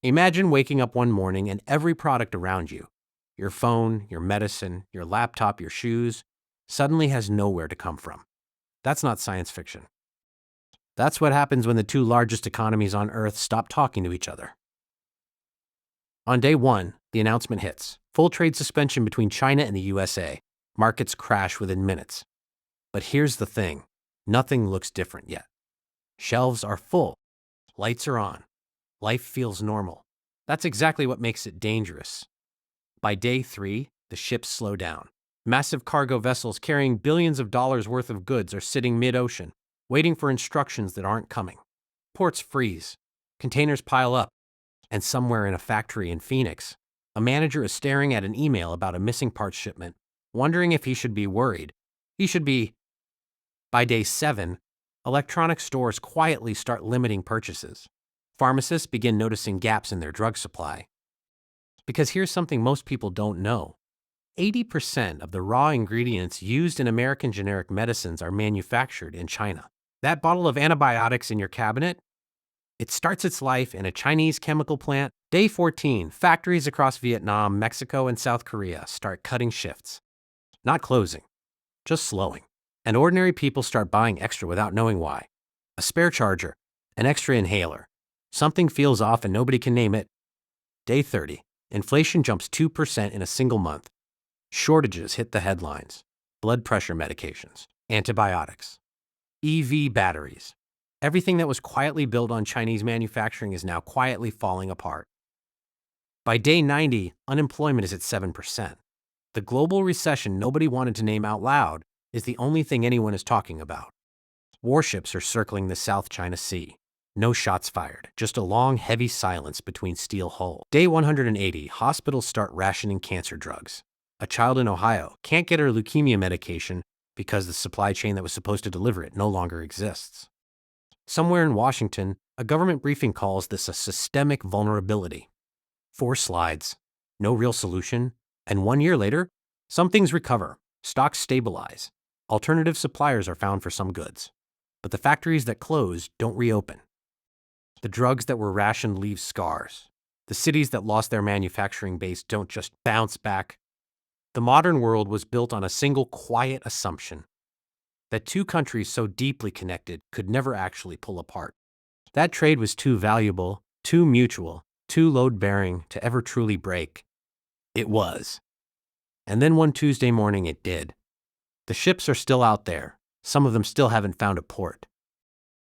Imagine waking up one morning and every product around you, your phone, your medicine, your laptop, your shoes, suddenly has nowhere to come from. That's not science fiction. That's what happens when the two largest economies on Earth stop talking to each other. On day one, the announcement hits. Full trade suspension between China and the USA. Markets crash within minutes. But here's the thing. Nothing looks different yet. Shelves are full. Lights are on. Life feels normal. That's exactly what makes it dangerous. By day three, the ships slow down. Massive cargo vessels carrying billions of dollars worth of goods are sitting mid-ocean, waiting for instructions that aren't coming. Ports freeze. Containers pile up. And somewhere in a factory in Phoenix, a manager is staring at an email about a missing parts shipment, wondering if he should be worried. He should be. By day 7, electronic stores quietly start limiting purchases. Pharmacists begin noticing gaps in their drug supply. Because here's something most people don't know. 80% of the raw ingredients used in American generic medicines are manufactured in China. That bottle of antibiotics in your cabinet, it starts its life in a Chinese chemical plant. Day 14, factories across Vietnam, Mexico, and South Korea start cutting shifts. Not closing, just slowing. And ordinary people start buying extra without knowing why. A spare charger, an extra inhaler. Something feels off and nobody can name it. Day 30, inflation jumps 2% in a single month. Shortages hit the headlines. Blood pressure medications, antibiotics, EV batteries. Everything that was quietly built on Chinese manufacturing is now quietly falling apart. By day 90, unemployment is at 7%. The global recession nobody wanted to name out loud is the only thing anyone is talking about. Warships are circling the South China Sea. No shots fired, just a long, heavy silence between steel hulls. Day 180, hospitals start rationing cancer drugs. A child in Ohio can't get her leukemia medication because the supply chain that was supposed to deliver it no longer exists. Somewhere in Washington, a government briefing calls this a systemic vulnerability. 4 slides, no real solution, and 1 year later, some things recover, stocks stabilize, alternative suppliers are found for some goods. But the factories that closed don't reopen. The drugs that were rationed leave scars. The cities that lost their manufacturing base don't just bounce back. The modern world was built on a single quiet assumption that two countries so deeply connected could never actually pull apart. That trade was too valuable, too mutual, too load-bearing to ever truly break. It was. And then one Tuesday morning it did. The ships are still out there. Some of them still haven't found a port.